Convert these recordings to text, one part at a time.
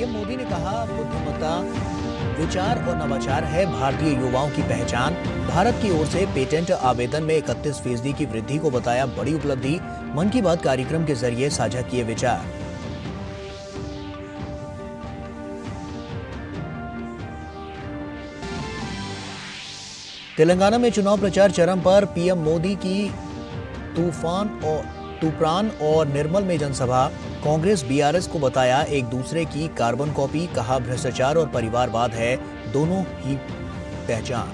PM Modi ने कहा, बुद्धिमत्ता, विचार और नवाचार है भारतीय युवाओं की पहचान। भारत की ओर से पेटेंट आवेदन में 31% की वृद्धि को बताया बड़ी उपलब्धि। मन की बात कार्यक्रम के जरिए साझा किए विचार। तेलंगाना में चुनाव प्रचार चरम पर। पीएम मोदी की तूफान और निर्मल में जनसभा। कांग्रेस बीआरएस को बताया एक दूसरे की कार्बन कॉपी। कहा, भ्रष्टाचार और परिवारवाद है दोनों ही पहचान।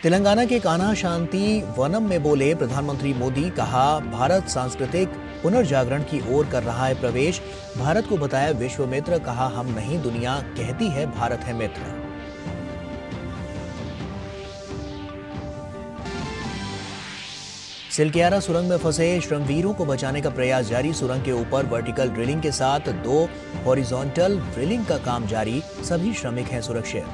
तेलंगाना के कान्हा शांति वनम में बोले प्रधानमंत्री मोदी। कहा, भारत सांस्कृतिक पुनर्जागरण की ओर कर रहा है प्रवेश। भारत को बताया विश्व मित्र। कहा, हम नहीं दुनिया कहती है भारत है मित्र। सिलकियारा सुरंग में फंसे श्रमवीरों को बचाने का प्रयास जारी। सुरंग के ऊपर वर्टिकल ड्रिलिंग के साथ 2 हॉरिजॉन्टल ड्रिलिंग का काम जारी। सभी श्रमिक हैं सुरक्षित।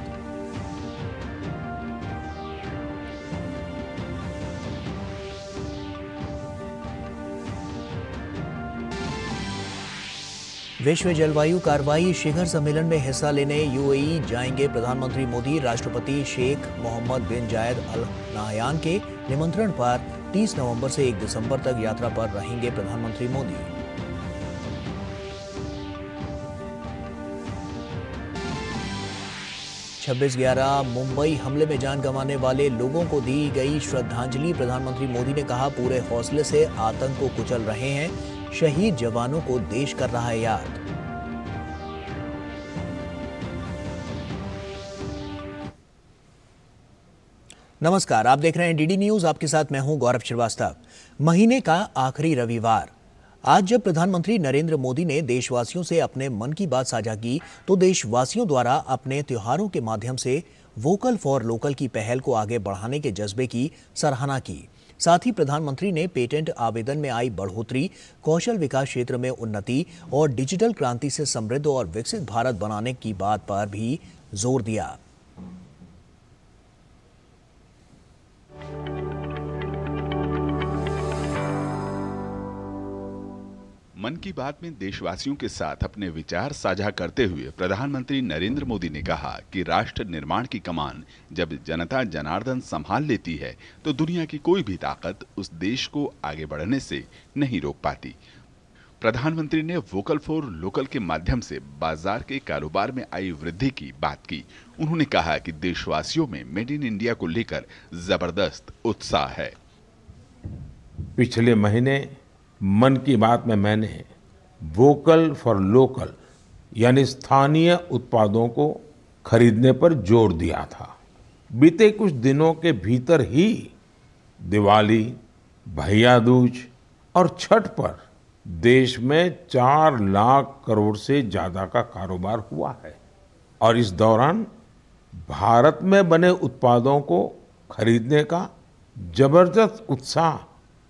विश्व जलवायु कार्रवाई शिखर सम्मेलन में हिस्सा लेने यूएई जाएंगे प्रधानमंत्री मोदी। राष्ट्रपति शेख मोहम्मद बिन जायद अल नाहयान के निमंत्रण पर 30 नवंबर से 1 दिसंबर तक यात्रा पर रहेंगे प्रधानमंत्री मोदी। छब्बीस 11 मुंबई हमले में जान गंवाने वाले लोगों को दी गई श्रद्धांजलि। प्रधानमंत्री मोदी ने कहा, पूरे हौसले से आतंक को कुचल रहे हैं। शहीद जवानों को देश कर रहा है याद। नमस्कार, आप देख रहे हैं डीडी न्यूज। आपके साथ मैं हूं गौरव श्रीवास्तव। महीने का आखिरी रविवार। आज जब प्रधानमंत्री नरेंद्र मोदी ने देशवासियों से अपने मन की बात साझा की, तो देशवासियों द्वारा अपने त्योहारों के माध्यम से वोकल फॉर लोकल की पहल को आगे बढ़ाने के जज्बे की सराहना की। साथ ही प्रधानमंत्री ने पेटेंट आवेदन में आई बढ़ोतरी, कौशल विकास क्षेत्र में उन्नति और डिजिटल क्रांति से समृद्ध और विकसित भारत बनाने की बात पर भी जोर दिया। मन की बात में देशवासियों के साथ अपने विचार साझा करते हुए प्रधानमंत्री नरेंद्र मोदी ने कहा कि राष्ट्र निर्माण की कमान जब जनता जनार्दन संभाल लेती है तो दुनिया की कोई भी ताकत उस देश को आगे बढ़ने से नहीं रोक पाती। प्रधानमंत्री ने वोकल फॉर लोकल के माध्यम से बाजार के कारोबार में आई वृद्धि की बात की। उन्होंने कहा कि देशवासियों में मेड इन इंडिया को लेकर जबरदस्त उत्साह है। पिछले महीने मन की बात में मैंने वोकल फॉर लोकल यानी स्थानीय उत्पादों को खरीदने पर जोर दिया था। बीते कुछ दिनों के भीतर ही दिवाली, भैया दूज और छठ पर देश में 4 लाख करोड़ से ज्यादा का कारोबार हुआ है और इस दौरान भारत में बने उत्पादों को खरीदने का जबरदस्त उत्साह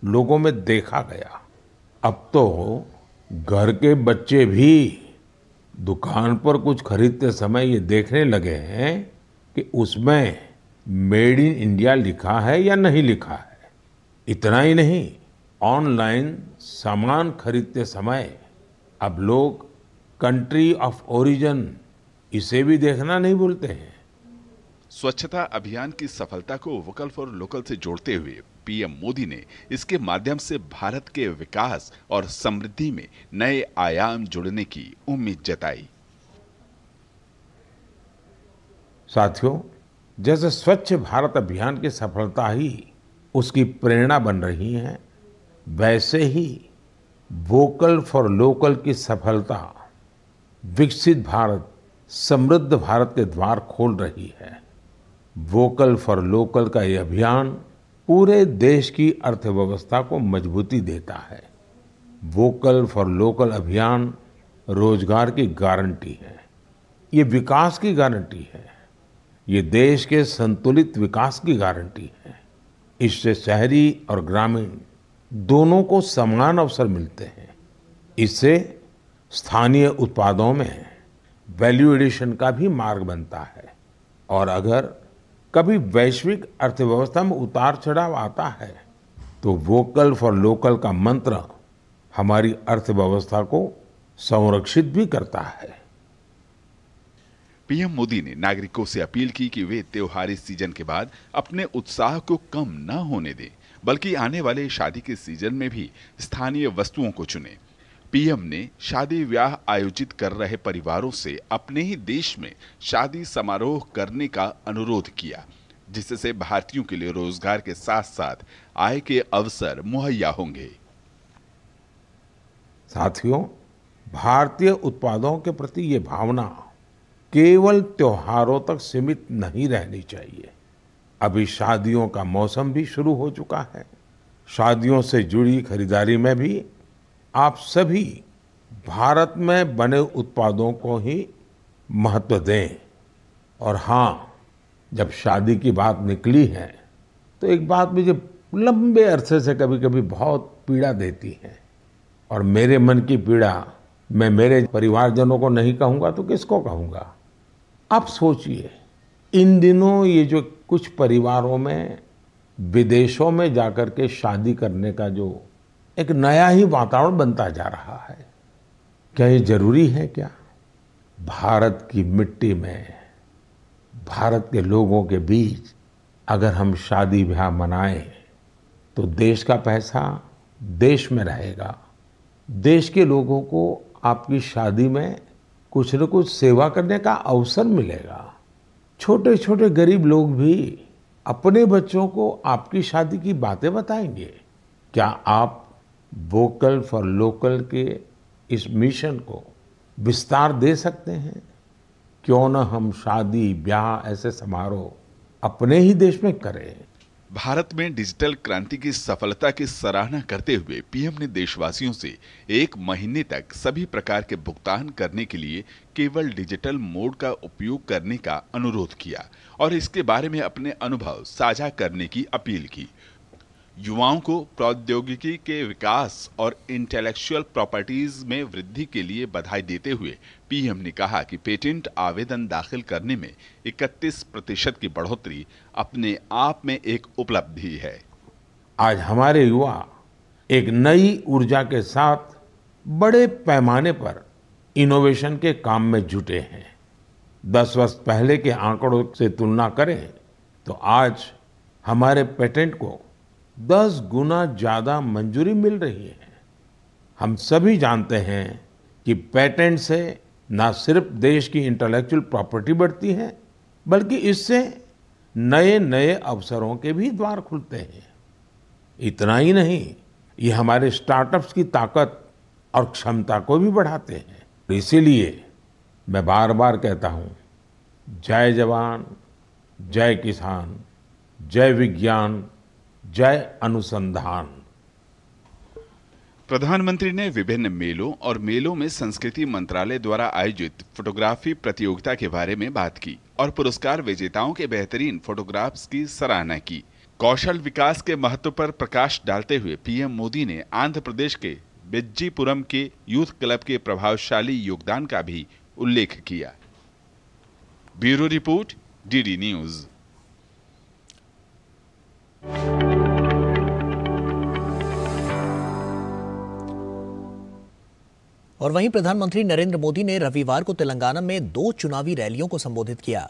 लोगों में देखा गया। अब तो घर के बच्चे भी दुकान पर कुछ खरीदते समय ये देखने लगे हैं कि उसमें मेड इन इंडिया लिखा है या नहीं लिखा है। इतना ही नहीं, ऑनलाइन सामान खरीदते समय अब लोग कंट्री ऑफ ओरिजिन इसे भी देखना नहीं भूलते हैं। स्वच्छता अभियान की सफलता को वोकल फॉर लोकल से जोड़ते हुए पीएम मोदी ने इसके माध्यम से भारत के विकास और समृद्धि में नए आयाम जुड़ने की उम्मीद जताई। साथियों, जैसे स्वच्छ भारत अभियान की सफलता ही उसकी प्रेरणा बन रही है, वैसे ही वोकल फॉर लोकल की सफलता विकसित भारत, समृद्ध भारत के द्वार खोल रही है। वोकल फॉर लोकल का ये अभियान पूरे देश की अर्थव्यवस्था को मजबूती देता है। वोकल फॉर लोकल अभियान रोजगार की गारंटी है, ये विकास की गारंटी है, ये देश के संतुलित विकास की गारंटी है। इससे शहरी और ग्रामीण दोनों को समान अवसर मिलते हैं। इससे स्थानीय उत्पादों में वैल्यू एडिशन का भी मार्ग बनता है और अगर कभी वैश्विक अर्थव्यवस्था में उतार चढ़ाव आता है तो वोकल फॉर लोकल का मंत्र हमारी अर्थव्यवस्था को संरक्षित भी करता है। पीएम मोदी ने नागरिकों से अपील की कि वे त्योहारी सीजन के बाद अपने उत्साह को कम न होने दें, बल्कि आने वाले शादी के सीजन में भी स्थानीय वस्तुओं को चुनें। पीएम ने शादी ब्याह आयोजित कर रहे परिवारों से अपने ही देश में शादी समारोह करने का अनुरोध किया, जिससे भारतीयों के लिए रोजगार के साथ साथ आय के अवसर मुहैया होंगे। साथियों, भारतीय उत्पादों के प्रति ये भावना केवल त्योहारों तक सीमित नहीं रहनी चाहिए। अभी शादियों का मौसम भी शुरू हो चुका है। शादियों से जुड़ी खरीदारी में भी आप सभी भारत में बने उत्पादों को ही महत्व दें। और हाँ, जब शादी की बात निकली है तो एक बात मुझे लंबे अरसे से कभी कभी बहुत पीड़ा देती है, और मेरे मन की पीड़ा मैं मेरे परिवारजनों को नहीं कहूँगा तो किसको कहूँगा। आप सोचिए, इन दिनों ये जो कुछ परिवारों में विदेशों में जाकर के शादी करने का जो एक नया ही वातावरण बनता जा रहा है, क्या ये जरूरी है क्या? भारत की मिट्टी में, भारत के लोगों के बीच अगर हम शादी ब्याह मनाएं तो देश का पैसा देश में रहेगा। देश के लोगों को आपकी शादी में कुछ न कुछ सेवा करने का अवसर मिलेगा। छोटे छोटे गरीब लोग भी अपने बच्चों को आपकी शादी की बातें बताएंगे। क्या आप वोकल फॉर लोकल के इस मिशन को विस्तार दे सकते हैं? क्यों न हम शादी ब्याह ऐसे समारोह अपने ही देश में करें। भारत में डिजिटल क्रांति की सफलता की सराहना करते हुए पीएम ने देशवासियों से 1 महीने तक सभी प्रकार के भुगतान करने के लिए केवल डिजिटल मोड का उपयोग करने का अनुरोध किया और इसके बारे में अपने अनुभव साझा करने की अपील की। युवाओं को प्रौद्योगिकी के विकास और इंटेलेक्चुअल प्रॉपर्टीज में वृद्धि के लिए बधाई देते हुए पीएम ने कहा कि पेटेंट आवेदन दाखिल करने में 31% की बढ़ोतरी अपने आप में एक उपलब्धि है। आज हमारे युवा एक नई ऊर्जा के साथ बड़े पैमाने पर इनोवेशन के काम में जुटे हैं। 10 वर्ष पहले के आंकड़ों से तुलना करें तो आज हमारे पेटेंट को 10 गुना ज्यादा मंजूरी मिल रही है। हम सभी जानते हैं कि पेटेंट से न सिर्फ देश की इंटेलेक्चुअल प्रॉपर्टी बढ़ती है, बल्कि इससे नए नए अवसरों के भी द्वार खुलते हैं। इतना ही नहीं, ये हमारे स्टार्टअप्स की ताकत और क्षमता को भी बढ़ाते हैं। इसीलिए मैं बार बार कहता हूं, जय जवान, जय किसान, जय विज्ञान, जय अनुसंधान। प्रधानमंत्री ने विभिन्न मेलों और मेलों में संस्कृति मंत्रालय द्वारा आयोजित फोटोग्राफी प्रतियोगिता के बारे में बात की और पुरस्कार विजेताओं के बेहतरीन फोटोग्राफ्स की सराहना की। कौशल विकास के महत्व पर प्रकाश डालते हुए पीएम मोदी ने आंध्र प्रदेश के विज्जीपुरम के यूथ क्लब के प्रभावशाली योगदान का भी उल्लेख किया। Bureau report, DD news. और वहीं प्रधानमंत्री नरेंद्र मोदी ने रविवार को तेलंगाना में 2 चुनावी रैलियों को संबोधित किया।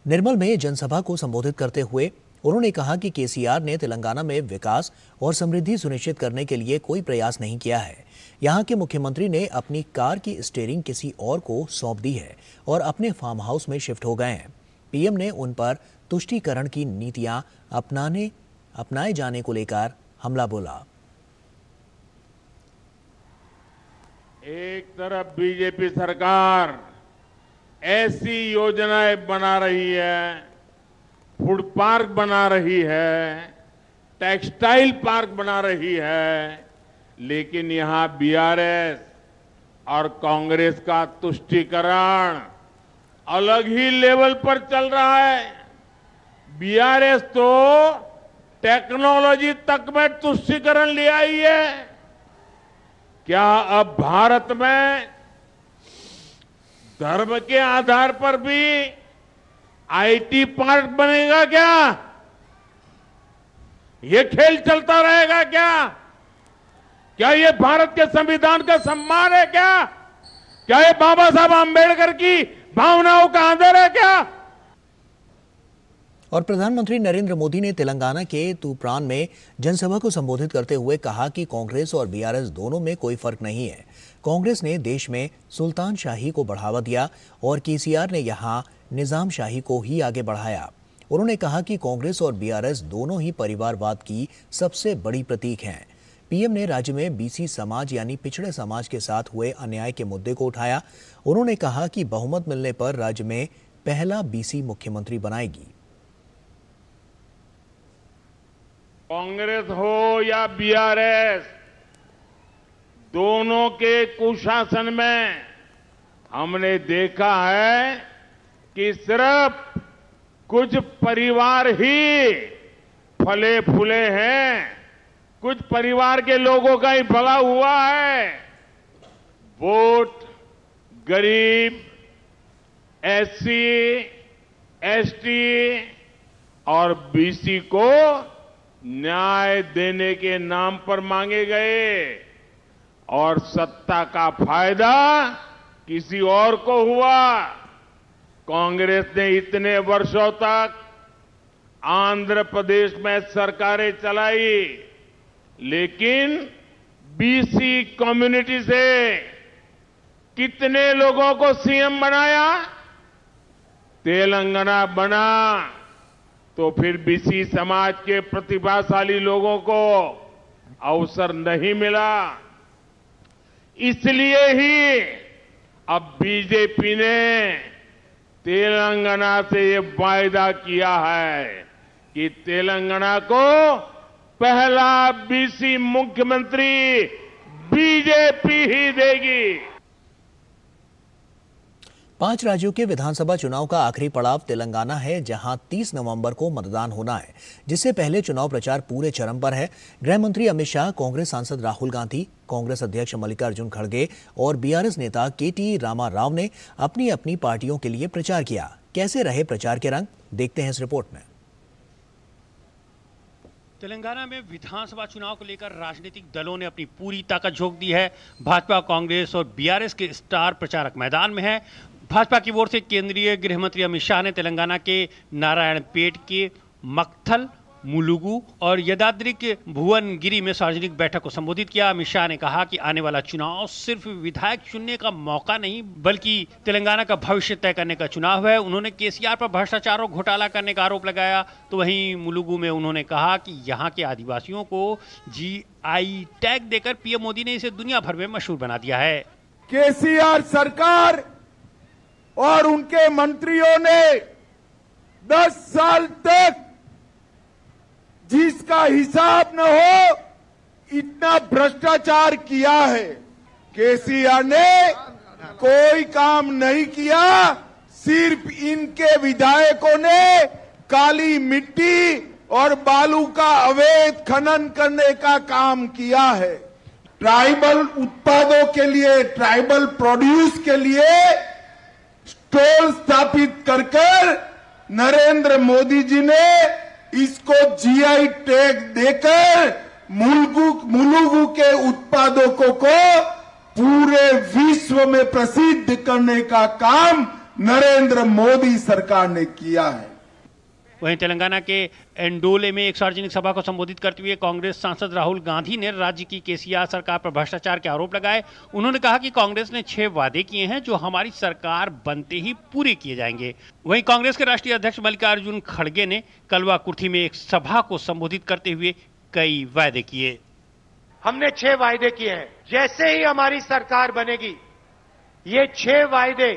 निर्मल में जनसभा को संबोधित करते हुए उन्होंने कहा कि केसीआर ने तेलंगाना में विकास और समृद्धि सुनिश्चित करने के लिए कोई प्रयास नहीं किया है। यहां के मुख्यमंत्री ने अपनी कार की स्टीयरिंग किसी और को सौंप दी है और अपने फार्म हाउस में शिफ्ट हो गए हैं। पीएम ने उन पर तुष्टीकरण की नीतियां अपनाए जाने को लेकर हमला बोला। एक तरफ बीजेपी सरकार ऐसी योजनाएं बना रही है, फूड पार्क बना रही है, टेक्सटाइल पार्क बना रही है, लेकिन यहां बीआरएस और कांग्रेस का तुष्टीकरण अलग ही लेवल पर चल रहा है। बीआरएस तो टेक्नोलॉजी तक में तुष्टीकरण ले आई है। क्या अब भारत में धर्म के आधार पर भी आईटी पार्क बनेगा क्या? ये खेल चलता रहेगा क्या? क्या ये भारत के संविधान का सम्मान है क्या? क्या ये बाबा साहब आंबेडकर की भावनाओं का आदर है क्या? और प्रधानमंत्री नरेंद्र मोदी ने तेलंगाना के तूप्रान में जनसभा को संबोधित करते हुए कहा कि कांग्रेस और बीआरएस दोनों में कोई फर्क नहीं है। कांग्रेस ने देश में सुल्तान शाही को बढ़ावा दिया और केसीआर ने यहां निजाम शाही को ही आगे बढ़ाया। उन्होंने कहा कि कांग्रेस और बीआरएस दोनों ही परिवारवाद की सबसे बड़ी प्रतीक हैं। पीएम ने राज्य में बीसी समाज यानी पिछड़े समाज के साथ हुए अन्याय के मुद्दे को उठाया। उन्होंने कहा कि बहुमत मिलने पर राज्य में पहला बीसी मुख्यमंत्री बनाएगी। कांग्रेस हो या बीआरएस, दोनों के कुशासन में हमने देखा है कि सिर्फ कुछ परिवार ही फले फूले हैं, कुछ परिवार के लोगों का ही भला हुआ है। वोट गरीब, एससी, एसटी और बीसी को न्याय देने के नाम पर मांगे गए और सत्ता का फायदा किसी और को हुआ। कांग्रेस ने इतने वर्षों तक आंध्र प्रदेश में सरकारें चलाई, लेकिन बीसी कम्युनिटी से कितने लोगों को सीएम बनाया? तेलंगाना बना तो फिर बीसी समाज के प्रतिभाशाली लोगों को अवसर नहीं मिला। इसलिए ही अब बीजेपी ने तेलंगाना से ये वायदा किया है कि तेलंगाना को पहला बीसी मुख्यमंत्री बीजेपी ही देगी। 5 राज्यों के विधानसभा चुनाव का आखिरी पड़ाव तेलंगाना है, जहां 30 नवंबर को मतदान होना है, जिससे पहले चुनाव प्रचार पूरे चरम पर है। गृह मंत्री अमित शाह, कांग्रेस सांसद राहुल गांधी, कांग्रेस अध्यक्ष मल्लिकार्जुन खड़गे और बीआरएस नेता केटी रामा राव ने अपनी अपनी पार्टियों के लिए प्रचार किया। कैसे रहे प्रचार के रंग, देखते हैं इस रिपोर्ट में। तेलंगाना में विधानसभा चुनाव को लेकर राजनीतिक दलों ने अपनी पूरी ताकत झोंक दी है। भाजपा, कांग्रेस और बीआरएस के स्टार प्रचारक मैदान में हैं। भाजपा की ओर से केंद्रीय गृह मंत्री अमित शाह ने तेलंगाना के नारायणपेट के मक्थल, मुलुगु और यदाद्री के भुवनगिरी में सार्वजनिक बैठक को संबोधित किया। अमित शाह ने कहा कि आने वाला चुनाव सिर्फ विधायक चुनने का मौका नहीं, बल्कि तेलंगाना का भविष्य तय करने का चुनाव है। उन्होंने केसीआर पर भ्रष्टाचार और घोटाला करने का आरोप लगाया। तो वहीं मुलुगु में उन्होंने कहा कि यहाँ के आदिवासियों को जीआई टैग देकर पीएम मोदी ने इसे दुनिया भर में मशहूर बना दिया है। केसीआर सरकार और उनके मंत्रियों ने 10 साल तक जिसका हिसाब न हो इतना भ्रष्टाचार किया है। केसीआर ने कोई काम नहीं किया, सिर्फ इनके विधायकों ने काली मिट्टी और बालू का अवैध खनन करने का काम किया है। ट्राइबल उत्पादों के लिए, ट्राइबल प्रोड्यूस के लिए स्टॉल स्थापित कर नरेंद्र मोदी जी ने इसको जीआई टैग देकर मुलुगु के उत्पादों को पूरे विश्व में प्रसिद्ध करने का काम नरेंद्र मोदी सरकार ने किया है। वहीं तेलंगाना के एंडोले में एक सार्वजनिक सभा को संबोधित करते हुए कांग्रेस सांसद राहुल गांधी ने राज्य की केसीआर सरकार पर भ्रष्टाचार के आरोप लगाए। उन्होंने कहा कि कांग्रेस ने 6 वादे किए हैं जो हमारी सरकार बनते ही पूरे किए जाएंगे। वहीं कांग्रेस के राष्ट्रीय अध्यक्ष मल्लिकार्जुन खड़गे ने कलवा कुर्थी में एक सभा को संबोधित करते हुए कई वादे किए। हमने 6 वायदे किए हैं। जैसे ही हमारी सरकार बनेगी ये 6 वायदे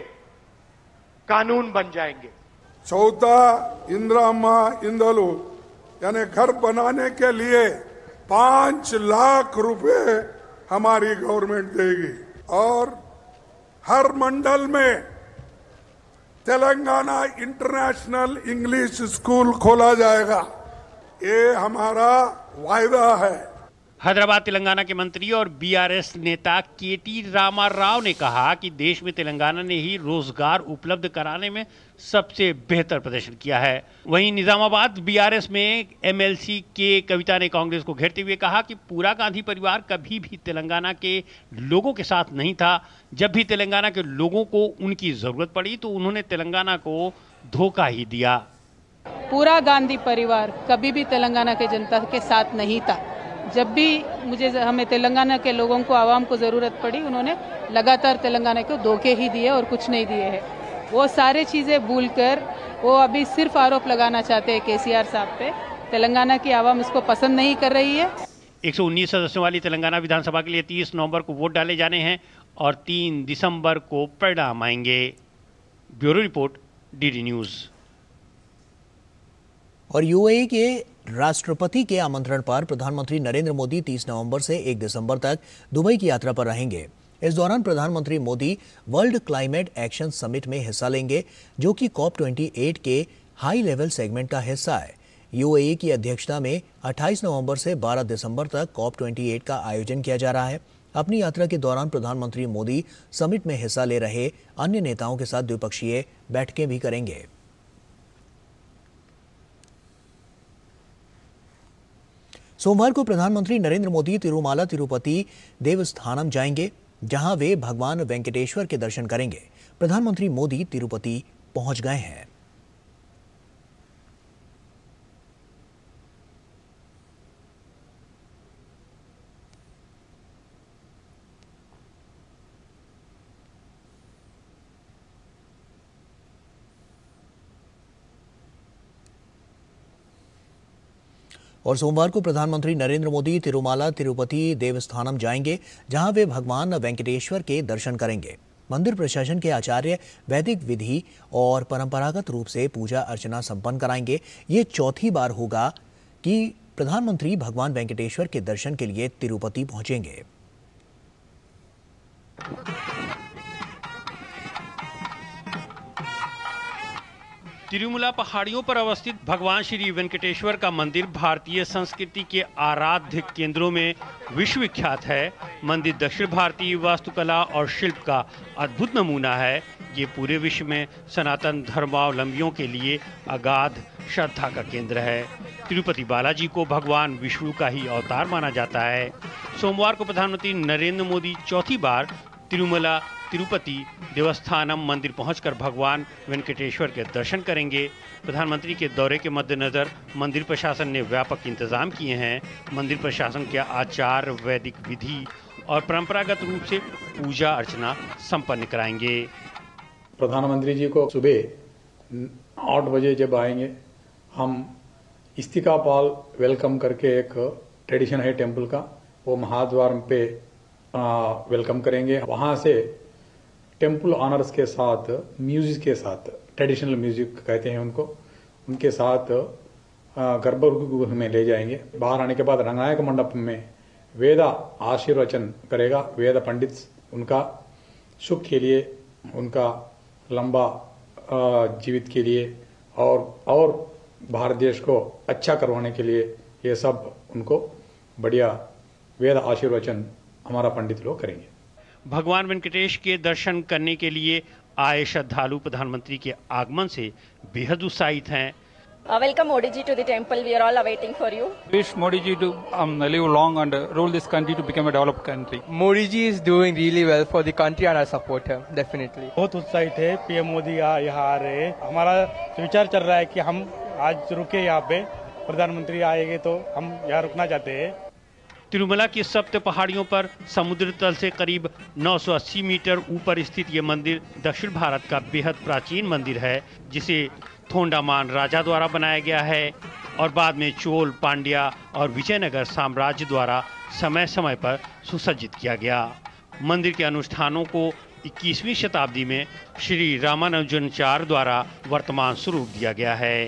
कानून बन जाएंगे। चौथा इंदिराम्मा इंदलू यानी घर बनाने के लिए 5 लाख रुपए हमारी गवर्नमेंट देगी और हर मंडल में तेलंगाना इंटरनेशनल इंग्लिश स्कूल खोला जाएगा। ये हमारा वायदा है। हैदराबाद तेलंगाना के मंत्री और बीआरएस नेता केटी रामाराव ने कहा कि देश में तेलंगाना ने ही रोजगार उपलब्ध कराने में सबसे बेहतर प्रदर्शन किया है। वहीं निजामाबाद बीआरएस में एमएलसी के कविता ने कांग्रेस को घेरते हुए कहा कि पूरा गांधी परिवार कभी भी तेलंगाना के लोगों के साथ नहीं था। जब भी तेलंगाना के लोगों को उनकी जरूरत पड़ी तो उन्होंने तेलंगाना को धोखा ही दिया। पूरा गांधी परिवार कभी भी तेलंगाना के जनता के साथ नहीं था। जब भी हमें तेलंगाना के लोगों को, आवाम को जरूरत पड़ी, उन्होंने लगातार तेलंगाना को धोखे ही दिए और कुछ नहीं दिए हैं। वो सारे चीजें भूलकर वो अभी सिर्फ आरोप लगाना चाहते हैं केसीआर साहब पे। तेलंगाना की आवाम इसको पसंद नहीं कर रही है। 119 सदस्यों वाली तेलंगाना विधानसभा के लिए 30 नवंबर को वोट डाले जाने हैं और 3 दिसंबर को परिणाम आएंगे। Bureau report, DD news. और यूएई के राष्ट्रपति के आमंत्रण पर प्रधानमंत्री नरेंद्र मोदी 30 नवंबर से 1 दिसंबर तक दुबई की यात्रा पर रहेंगे। इस दौरान प्रधानमंत्री Modi world climate action summit में हिस्सा लेंगे, जो कि COP28 के हाई लेवल सेगमेंट का हिस्सा है। यूएई की अध्यक्षता में 28 नवंबर से 12 दिसंबर तक COP28 का आयोजन किया जा रहा है। अपनी यात्रा के दौरान प्रधानमंत्री मोदी समिट में हिस्सा ले रहे अन्य नेताओं के साथ द्विपक्षीय बैठकें भी करेंगे। सोमवार को प्रधानमंत्री नरेंद्र मोदी तिरुमाला तिरुपति देवस्थानम जाएंगे, जहां वे भगवान वेंकटेश्वर के दर्शन करेंगे। प्रधानमंत्री मोदी तिरुपति पहुंच गए हैं। और सोमवार को प्रधानमंत्री नरेंद्र मोदी तिरुमाला तिरुपति देवस्थानम जाएंगे, जहां वे भगवान वेंकटेश्वर के दर्शन करेंगे। मंदिर प्रशासन के आचार्य वैदिक विधि और परंपरागत रूप से पूजा अर्चना संपन्न कराएंगे। ये चौथी बार होगा कि प्रधानमंत्री भगवान वेंकटेश्वर के दर्शन के लिए तिरुपति पहुंचेंगे। तिरुमला पहाड़ियों पर अवस्थित भगवान श्री वेंकटेश्वर का मंदिर भारतीय संस्कृति के आराध्य केंद्रों में विश्व विख्यात है। मंदिर दक्षिण भारतीय वास्तुकला और शिल्प का अद्भुत नमूना है। ये पूरे विश्व में सनातन धर्मावलंबियों के लिए अगाध श्रद्धा का केंद्र है। तिरुपति बालाजी को भगवान विष्णु का ही अवतार माना जाता है। सोमवार को प्रधानमंत्री नरेंद्र मोदी चौथी बार तिरुमला तिरुपति देवस्थानम मंदिर पहुंचकर भगवान वेंकटेश्वर के दर्शन करेंगे। प्रधानमंत्री के दौरे के मद्देनजर मंदिर प्रशासन ने व्यापक इंतजाम किए हैं। मंदिर प्रशासन के आचार्य वैदिक विधि और परंपरागत रूप से पूजा अर्चना संपन्न कराएंगे। प्रधानमंत्री जी को सुबह 8 बजे जब आएंगे, हम इस्तिकापाल वेलकम करके एक ट्रेडिशन है टेम्पल का, वो महाद्वार पे वेलकम करेंगे। वहां से टेम्पल ऑनर्स के साथ, म्यूजिक के साथ, ट्रेडिशनल म्यूजिक कहते हैं उनको, उनके साथ गर्भगृह में ले जाएंगे। बाहर आने के बाद रंगनायक मंडप में वेद आशीर्वचन करेगा। वेद पंडित उनका सुख के लिए, उनका लंबा जीवित के लिए और भारत देश को अच्छा करवाने के लिए ये सब उनको बढ़िया वेद आशीर्वचन हमारा पंडित लोग करेंगे। भगवान वेंकटेश के दर्शन करने के लिए आए श्रद्धालु प्रधानमंत्री के आगमन से बेहद उत्साहित हैं। Welcome Modi ji to the temple. We are all awaiting for you. Wish Modi ji to live long and rule this country to become a developed country. Modi ji is doing really well for the country and I support him definitely. बहुत उत्साहित है। PM Modi यहाँ आ रहे हैं। हमारा विचार चल रहा है कि हम आज रुके यहाँ पे, प्रधानमंत्री आएंगे तो हम यहाँ रुकना चाहते हैं। तिरुमला की सप्त पहाड़ियों पर समुद्र तल से करीब 980 मीटर ऊपर स्थित ये मंदिर दक्षिण भारत का बेहद प्राचीन मंदिर है, जिसे थोंडामान राजा द्वारा बनाया गया है और बाद में चोल, पांड्या और विजयनगर साम्राज्य द्वारा समय समय पर सुसज्जित किया गया। मंदिर के अनुष्ठानों को 21वीं शताब्दी में श्री रामानुजाचार्य द्वारा वर्तमान स्वरूप दिया गया है।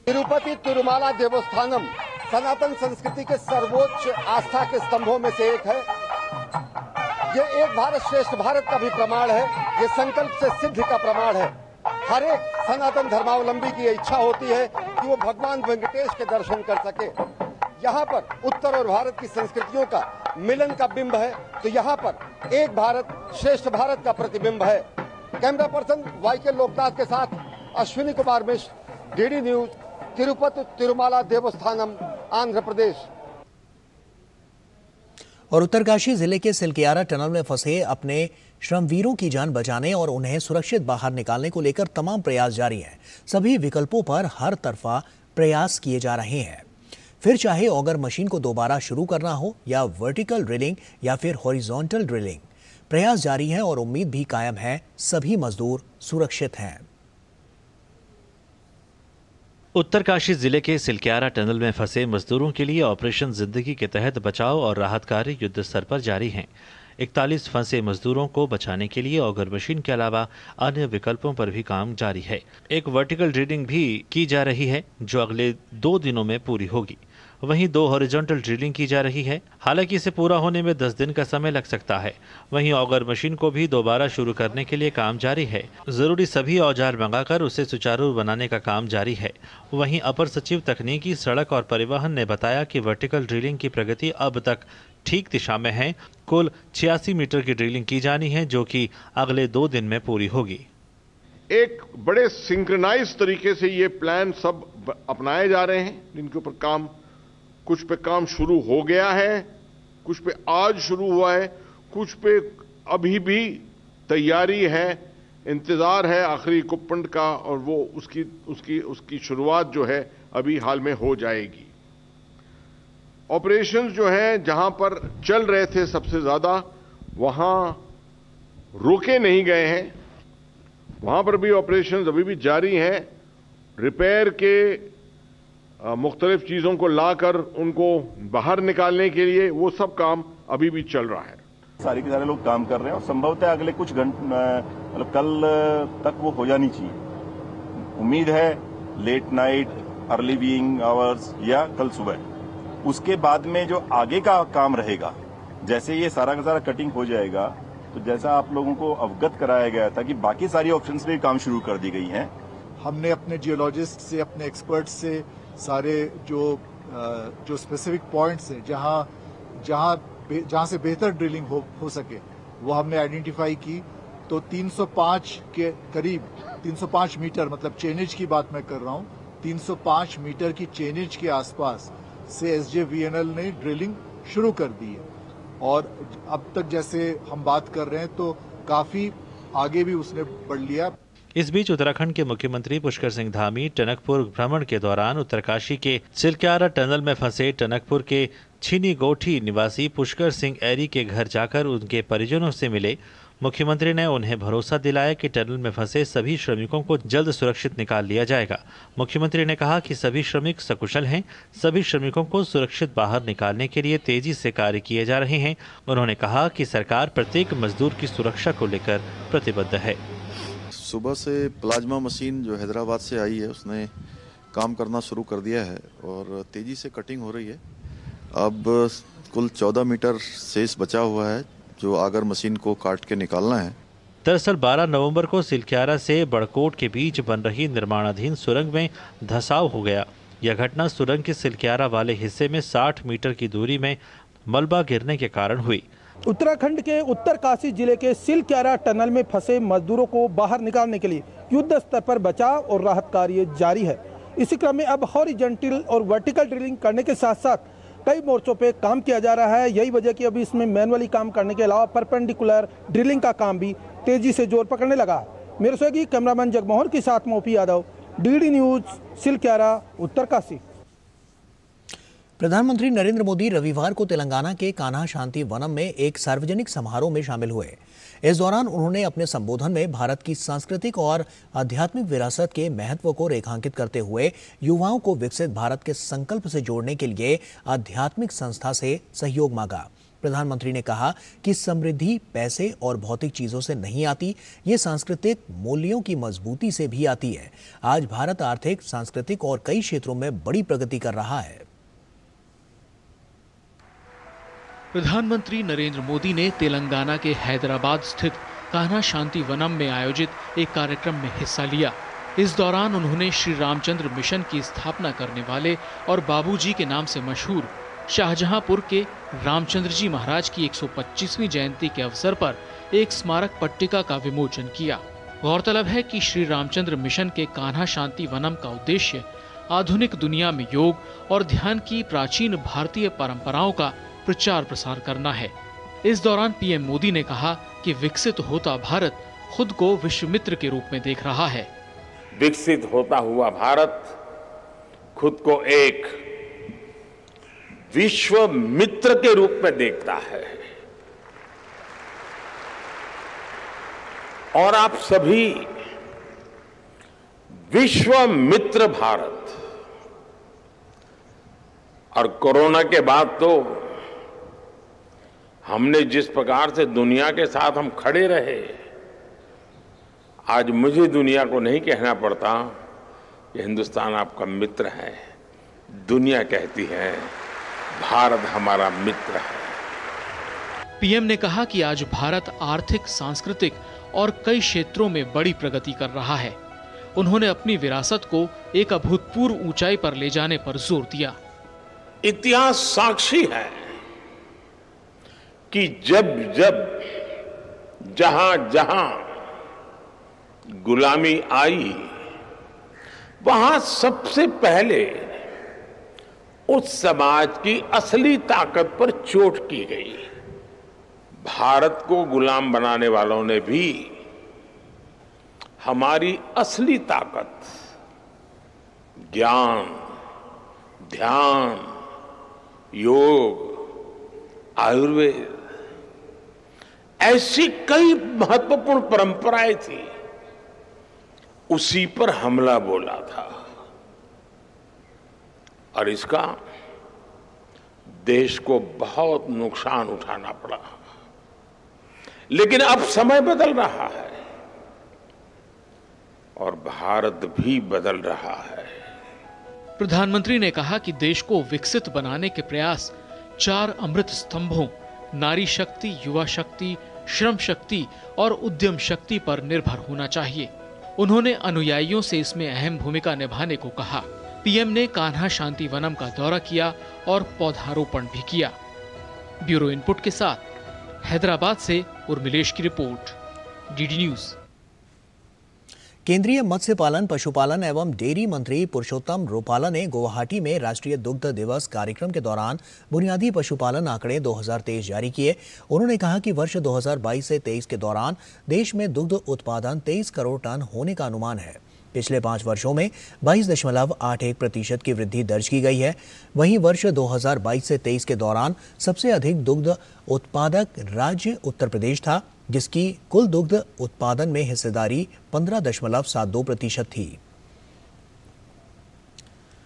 तिरुपति तिरुमाला देवस्थानम सनातन संस्कृति के सर्वोच्च आस्था के स्तंभों में से एक है। ये एक भारत श्रेष्ठ भारत का भी प्रमाण है। ये संकल्प से सिद्ध का प्रमाण है। हर एक सनातन धर्मावलंबी की इच्छा होती है कि वो भगवान वेंकटेश के दर्शन कर सके। यहाँ पर उत्तर और भारत की संस्कृतियों का मिलन का बिंब है, तो यहाँ पर एक भारत श्रेष्ठ भारत का प्रतिबिंब है। कैमरा पर्सन वाईके लोकनाथ के साथ अश्विनी कुमार मिश्र, डीडी न्यूज, तिरुपति तिरुमाला देवस्थानम, आंध्र प्रदेश। और उत्तरकाशी जिले के सिलकियारा टनल में फंसे अपने श्रमवीरों की जान बचाने और उन्हें सुरक्षित बाहर निकालने को लेकर तमाम प्रयास जारी हैं। सभी विकल्पों पर हर तरफा प्रयास किए जा रहे हैं। फिर चाहे ऑगर मशीन को दोबारा शुरू करना हो या वर्टिकल ड्रिलिंग या फिर हॉरिजॉन्टल ड्रिलिंग, प्रयास जारी है और उम्मीद भी कायम है, सभी मजदूर सुरक्षित हैं। उत्तरकाशी जिले के सिलकियारा टनल में फंसे मजदूरों के लिए ऑपरेशन जिंदगी के तहत बचाव और राहत कार्य युद्ध स्तर पर जारी हैं। 41 फंसे मजदूरों को बचाने के लिए ऑगर मशीन के अलावा अन्य विकल्पों पर भी काम जारी है। एक वर्टिकल ड्रिलिंग भी की जा रही है जो अगले 2 दिनों में पूरी होगी। वहीं 2 हॉरिजॉन्टल ड्रिलिंग की जा रही है। हालांकि इसे पूरा होने में 10 दिन का समय लग सकता है। वहीं ऑगर मशीन को भी दोबारा शुरू करने के लिए काम जारी है। जरूरी सभी औजार मंगाकर उसे सुचारू बनाने का काम जारी है। वहीं अपर सचिव तकनीकी, सड़क और परिवहन ने बताया कि वर्टिकल ड्रिलिंग की प्रगति अब तक ठीक दिशा में है। कुल 86 मीटर की ड्रिलिंग की जानी है जो कि अगले 2 दिन में पूरी होगी। एक बड़े सिंक्रोनाइज तरीके से ये प्लान सब अपनाए जा रहे हैं, जिनके ऊपर कुछ पे काम शुरू हो गया है, कुछ पे आज शुरू हुआ है, कुछ पे अभी भी तैयारी है, इंतजार है आखिरी इक्विपमेंट का, और वो उसकी शुरुआत जो है अभी हाल में हो जाएगी। ऑपरेशंस जो हैं जहां पर चल रहे थे सबसे ज्यादा, वहां रोके नहीं गए हैं, वहां पर भी ऑपरेशंस अभी भी जारी हैं। रिपेयर के मुख्तलिफ चीजों को लाकर उनको बाहर निकालने के लिए वो सब काम अभी भी चल रहा है। सारे के सारे लोग काम कर रहे हैं और संभवतः अगले कुछ घंटे मतलब कल तक वो हो जानी चाहिए। उम्मीद है late night, early wing hours या कल सुबह। उसके बाद में जो आगे का काम रहेगा, जैसे ये सारा का सारा कटिंग हो जाएगा, तो जैसा आप लोगों को अवगत कराया गया था कि बाकी सारी ऑप्शंस पे काम शुरू कर दी गई हैं। हमने अपने जियोलॉजिस्ट से, अपने एक्सपर्ट से सारे जो स्पेसिफिक पॉइंट्स हैं जहां से बेहतर ड्रिलिंग हो सके वो हमने आइडेंटिफाई की। तो 305 के करीब 305 मीटर, मतलब चेनेज की बात मैं कर रहा हूं, 305 मीटर की चेनेज के आसपास से SJVNL ने ड्रिलिंग शुरू कर दी है। और अब तक जैसे हम बात कर रहे हैं तो काफी आगे भी उसने बढ़ लिया। इस बीच उत्तराखंड के मुख्यमंत्री पुष्कर सिंह धामी टनकपुर भ्रमण के दौरान उत्तरकाशी के सिलकियारा टनल में फंसे टनकपुर के छीनी गोठी निवासी पुष्कर सिंह एरी के घर जाकर उनके परिजनों से मिले। मुख्यमंत्री ने उन्हें भरोसा दिलाया कि टनल में फंसे सभी श्रमिकों को जल्द सुरक्षित निकाल लिया जाएगा। मुख्यमंत्री ने कहा कि सभी श्रमिक सकुशल हैं। सभी श्रमिकों को सुरक्षित बाहर निकालने के लिए तेजी से कार्य किए जा रहे हैं। उन्होंने कहा कि सरकार प्रत्येक मजदूर की सुरक्षा को लेकर प्रतिबद्ध है। सुबह से प्लाज्मा मशीन जो हैदराबाद से आई है उसने काम करना शुरू कर दिया है और तेजी से कटिंग हो रही है। अब कुल 14 मीटर शेष बचा हुआ है जो आगर मशीन को काट के निकालना है। दरअसल 12 नवंबर को सिलकियारा से बड़कोट के बीच बन रही निर्माणाधीन सुरंग में धंसाव हो गया। यह घटना सुरंग के सिलकियारा वाले हिस्से में 60 मीटर की दूरी में मलबा गिरने के कारण हुई। उत्तराखंड के उत्तरकाशी जिले के सिलकियारा टनल में फंसे मजदूरों को बाहर निकालने के लिए युद्ध स्तर पर बचाव और राहत कार्य जारी है। इसी क्रम में अब हॉरिजॉन्टल और वर्टिकल ड्रिलिंग करने के साथ साथ कई मोर्चों पे काम किया जा रहा है। यही वजह कि अभी इसमें मैनुअली काम करने के अलावा परपेंडिकुलर ड्रिलिंग का काम भी तेजी से जोर पकड़ने लगा है। मेरे सहयोगी कैमरामैन जगमोहन के साथ मोपी यादव, डीडी न्यूज, सिलकियारा, उत्तरकाशी। प्रधानमंत्री नरेंद्र मोदी रविवार को तेलंगाना के कान्हा शांति वनम में एक सार्वजनिक समारोह में शामिल हुए। इस दौरान उन्होंने अपने संबोधन में भारत की सांस्कृतिक और आध्यात्मिक विरासत के महत्व को रेखांकित करते हुए युवाओं को विकसित भारत के संकल्प से जोड़ने के लिए आध्यात्मिक संस्था से सहयोग मांगा। प्रधानमंत्री ने कहा कि समृद्धि पैसे और भौतिक चीजों से नहीं आती, ये सांस्कृतिक मूल्यों की मजबूती से भी आती है। आज भारत आर्थिक, सांस्कृतिक और कई क्षेत्रों में बड़ी प्रगति कर रहा है। प्रधानमंत्री नरेंद्र मोदी ने तेलंगाना के हैदराबाद स्थित कान्हा शांति वनम में आयोजित एक कार्यक्रम में हिस्सा लिया। इस दौरान उन्होंने श्री रामचंद्र मिशन की स्थापना करने वाले और बाबूजी के नाम से मशहूर शाहजहांपुर के रामचंद्र जी महाराज की 125वीं जयंती के अवसर पर एक स्मारक पट्टिका का विमोचन किया। गौरतलब है कि श्री रामचंद्र मिशन के कान्हा शांति वनम का उद्देश्य आधुनिक दुनिया में योग और ध्यान की प्राचीन भारतीय परंपराओं का प्रचार प्रसार करना है। इस दौरान पीएम मोदी ने कहा कि विकसित होता भारत खुद को विश्व मित्र के रूप में देख रहा है। विकसित होता हुआ भारत खुद को एक विश्व मित्र के रूप में देखता है और आप सभी विश्व मित्र भारत। और कोरोना के बाद तो हमने जिस प्रकार से दुनिया के साथ हम खड़े रहे, आज मुझे दुनिया को नहीं कहना पड़ता कि हिंदुस्तान आपका मित्र है, दुनिया कहती है भारत हमारा मित्र है। पीएम ने कहा कि आज भारत आर्थिक, सांस्कृतिक और कई क्षेत्रों में बड़ी प्रगति कर रहा है। उन्होंने अपनी विरासत को एक अभूतपूर्व ऊंचाई पर ले जाने पर जोर दिया। इतिहास साक्षी है कि जब जब जहां जहां गुलामी आई, वहां सबसे पहले उस समाज की असली ताकत पर चोट की गई। भारत को गुलाम बनाने वालों ने भी हमारी असली ताकत, ज्ञान, ध्यान, योग, आयुर्वेद, ऐसी कई महत्वपूर्ण परंपराएं थी, उसी पर हमला बोला था और इसका देश को बहुत नुकसान उठाना पड़ा। लेकिन अब समय बदल रहा है और भारत भी बदल रहा है। प्रधानमंत्री ने कहा कि देश को विकसित बनाने के प्रयास 4 अमृत स्तंभों नारी शक्ति, युवा शक्ति, श्रम शक्ति और उद्यम शक्ति पर निर्भर होना चाहिए। उन्होंने अनुयायियों से इसमें अहम भूमिका निभाने को कहा। पीएम ने कान्हा शांति वनम का दौरा किया और पौधारोपण भी किया। ब्यूरो इनपुट के साथ हैदराबाद से उर्मिलेश की रिपोर्ट, डीडी न्यूज। केंद्रीय मत्स्य पालन, पशुपालन एवं डेयरी मंत्री पुरुषोत्तम रूपाला ने गुवाहाटी में राष्ट्रीय दुग्ध दिवस कार्यक्रम के दौरान बुनियादी पशुपालन आंकड़े 2023 जारी किए। उन्होंने कहा कि वर्ष 2022 से 23 के दौरान देश में दुग्ध उत्पादन 23 करोड़ टन होने का अनुमान है। पिछले 5 वर्षों में 22.81% की वृद्धि दर्ज की गई है। वहीं वर्ष 2022 से 23 के दौरान सबसे अधिक दुग्ध उत्पादक राज्य उत्तर प्रदेश था, जिसकी कुल दुग्ध उत्पादन में हिस्सेदारी 15.72% थी।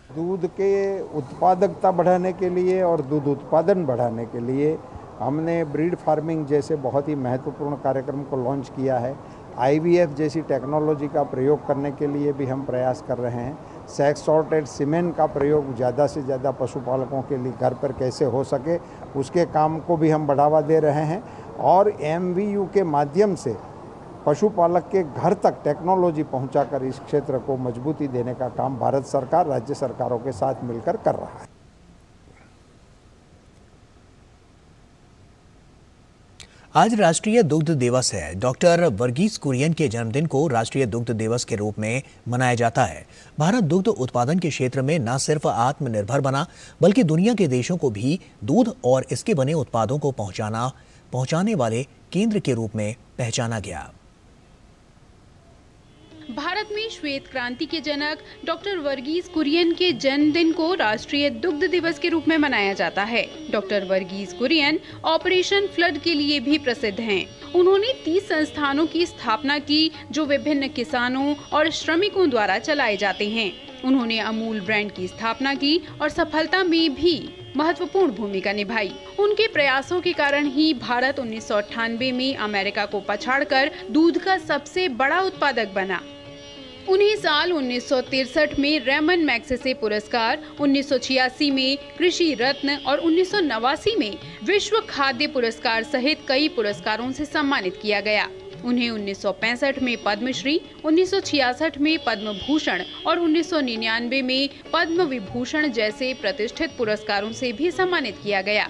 दूध के उत्पादकता बढ़ाने के लिए और दूध उत्पादन बढ़ाने के लिए हमने ब्रीड फार्मिंग जैसे बहुत ही महत्वपूर्ण कार्यक्रम को लॉन्च किया है। IVF जैसी टेक्नोलॉजी का प्रयोग करने के लिए भी हम प्रयास कर रहे हैं। सेक्स सॉर्टेड सीमेन का प्रयोग ज़्यादा से ज़्यादा पशुपालकों के लिए घर पर कैसे हो सके, उसके काम को भी हम बढ़ावा दे रहे हैं। और MVU के माध्यम से पशुपालक के घर तक टेक्नोलॉजी पहुंचाकर इस क्षेत्र को मजबूती देने का काम भारत सरकार राज्य सरकारों के साथ मिलकर कर रहा है। आज राष्ट्रीय दुग्ध दिवस है। डॉक्टर वर्गीस कुरियन के जन्मदिन को राष्ट्रीय दुग्ध दिवस के रूप में मनाया जाता है। भारत दुग्ध उत्पादन के क्षेत्र में न सिर्फ आत्मनिर्भर बना, बल्कि दुनिया के देशों को भी दूध और इसके बने उत्पादों को पहुंचाने वाले केंद्र के रूप में पहचाना गया। भारत में श्वेत क्रांति के जनक डॉक्टर वर्गीस कुरियन के जन्मदिन को राष्ट्रीय दुग्ध दिवस के रूप में मनाया जाता है। Doctor Verghese Kurien operation flood के लिए भी प्रसिद्ध हैं। उन्होंने 30 संस्थानों की स्थापना की जो विभिन्न किसानों और श्रमिकों द्वारा चलाए जाते हैं। उन्होंने अमूल ब्रांड की स्थापना की और सफलता में भी महत्वपूर्ण भूमिका निभाई। उनके प्रयासों के कारण ही भारत 1998 में अमेरिका को पछाड़कर दूध का सबसे बड़ा उत्पादक बना। उन्हीं साल 1963 में रेमन मैग्सेसे पुरस्कार, 1986 में कृषि रत्न और 1989 में विश्व खाद्य पुरस्कार सहित कई पुरस्कारों से सम्मानित किया गया। उन्हें 1965 में पद्मश्री, 1966 में पद्म भूषण और 1999 में पद्म विभूषण जैसे प्रतिष्ठित पुरस्कारों से भी सम्मानित किया गया।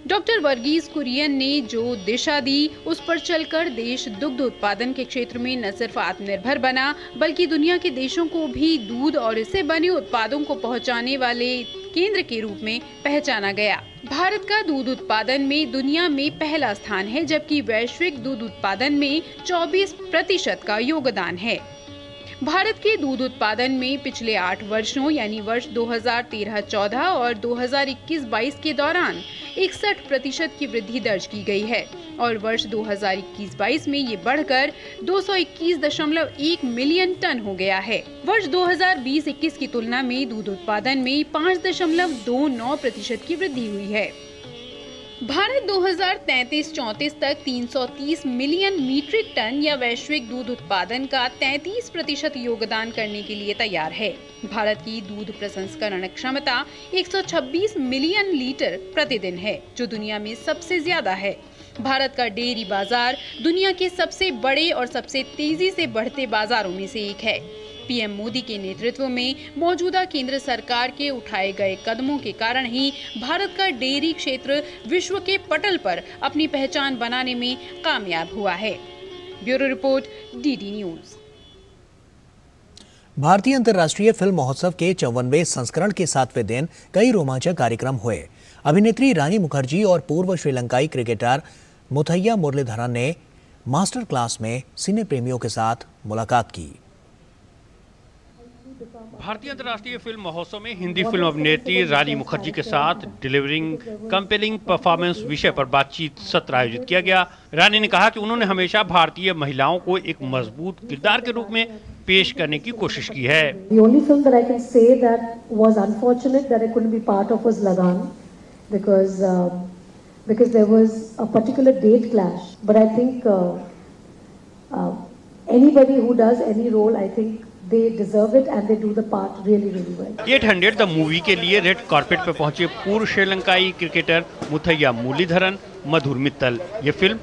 डॉक्टर वर्गीस कुरियन ने जो दिशा दी, उस पर चलकर देश दुग्ध उत्पादन के क्षेत्र में न सिर्फ आत्मनिर्भर बना, बल्कि दुनिया के देशों को भी दूध और इससे बने उत्पादों को पहुंचाने वाले केंद्र के रूप में पहचाना गया। भारत का दूध उत्पादन में दुनिया में पहला स्थान है, जबकि वैश्विक दूध उत्पादन में 24% का योगदान है। भारत के दूध उत्पादन में पिछले 8 वर्षों यानी वर्ष 2013-14 और 2021-22 के दौरान 61% की वृद्धि दर्ज की गई है और वर्ष 2021-22 में ये बढ़कर 221.1 मिलियन टन हो गया है। वर्ष 2020-21 की तुलना में दूध उत्पादन में 5.29% की वृद्धि हुई है। भारत 2033-34 तक 330 मिलियन मीट्रिक टन या वैश्विक दूध उत्पादन का 33% योगदान करने के लिए तैयार है। भारत की दूध प्रसंस्करण क्षमता 126 मिलियन लीटर प्रतिदिन है, जो दुनिया में सबसे ज्यादा है। भारत का डेयरी बाजार दुनिया के सबसे बड़े और सबसे तेजी से बढ़ते बाजारों में से एक है। पीएम मोदी के नेतृत्व में मौजूदा केंद्र सरकार के उठाए गए कदमों के कारण ही भारत का डेयरी क्षेत्र विश्व के पटल पर अपनी पहचान बनाने में कामयाब हुआ है। Bureau report, DD news. भारतीय अंतर्राष्ट्रीय फिल्म महोत्सव के 54वें संस्करण के 7वें दिन कई रोमांचक कार्यक्रम हुए। अभिनेत्री रानी मुखर्जी और पूर्व श्रीलंकाई क्रिकेटर मुथैया मुरलीधरन ने मास्टर क्लास में सिने प्रेमियों के साथ मुलाकात की। भारतीय अंतर्राष्ट्रीय फिल्म महोत्सव में हिंदी फिल्म अभिनेत्री रानी मुखर्जी के साथ डिलीवरिंग कंपेलिंग परफॉर्मेंस विषय पर बातचीत सत्र आयोजित किया गया। रानी ने कहा कि उन्होंने हमेशा भारतीय महिलाओं को एक मजबूत किरदार के रूप में पेश करने की कोशिश की है। The only film that I can say that was unfortunate that I couldn't be part of was Lagan, because there was a particular date clash. But I think anybody who does any role, I think they deserve it and they do the part really, really well. 800 the movie के लिए red carpet पर पहुंचे पूर्व श्रीलंकाई cricketer Muttiah Muraleedharan मधुर मित्तल। ये film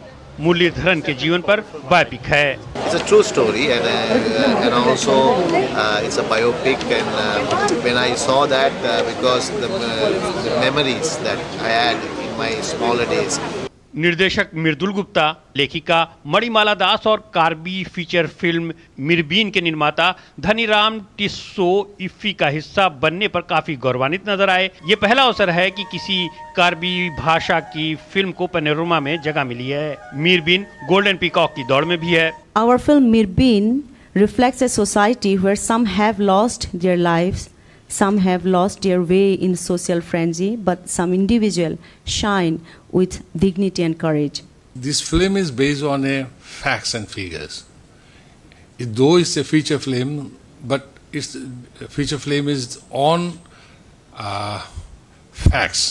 Muraleedharan के जीवन पर बायोपिक है। It's a true story and also it's a biopic and when I saw that because the memories that I had in my smaller days. निर्देशक मृदुल गुप्ता, लेखिका मणिमाला दास और कार्बी फीचर फिल्म मिरबीन के निर्माता धनीराम टिस्सो इफ्फी का हिस्सा बनने पर काफी गौरवान्वित नजर आए। ये पहला अवसर है कि किसी कार्बी भाषा की फिल्म को पैनोरमा में जगह मिली है। मिरबीन गोल्डन पीकॉक की दौड़ में भी है। Our film Mirbin reflects a society where some have lost their lives, some have lost their way in social frenzy, but some individual shine with dignity and courage. This film is based on facts and figures. Though it's a feature film, but its feature film is on facts.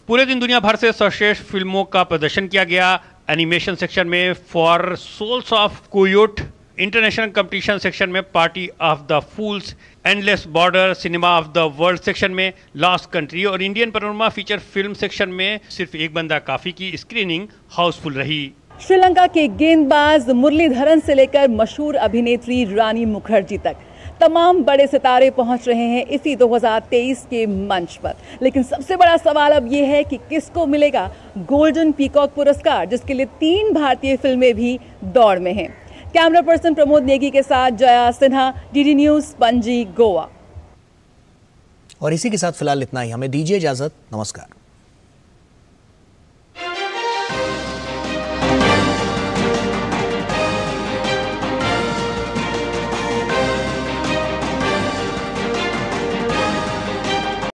पूरे दिन दुनिया भर से सर्वश्रेष्ठ फिल्मों का प्रदर्शन किया गया। एनिमेशन सेक्शन में four souls of coyote, international competition section में party of the fools, endless border, cinema of the world section में लॉस्ट कंट्री और Indian panorama feature film section में सिर्फ एक बंदा काफी की स्क्रीनिंग हाउसफुल रही। श्रीलंका के गेंदबाज मुरलीधरन से लेकर मशहूर अभिनेत्री रानी मुखर्जी तक तमाम बड़े सितारे पहुंच रहे हैं इसी 2023 के मंच पर। लेकिन सबसे बड़ा सवाल अब ये है कि किसको मिलेगा गोल्डन पीकॉक पुरस्कार, जिसके लिए 3 भारतीय फिल्में भी दौड़ में हैं। कैमरा पर्सन प्रमोद नेगी के साथ जया सिन्हा, डीडी न्यूज, पणजी, गोवा। और इसी के साथ फिलहाल इतना ही। हमें दीजिए इजाजत। नमस्कार।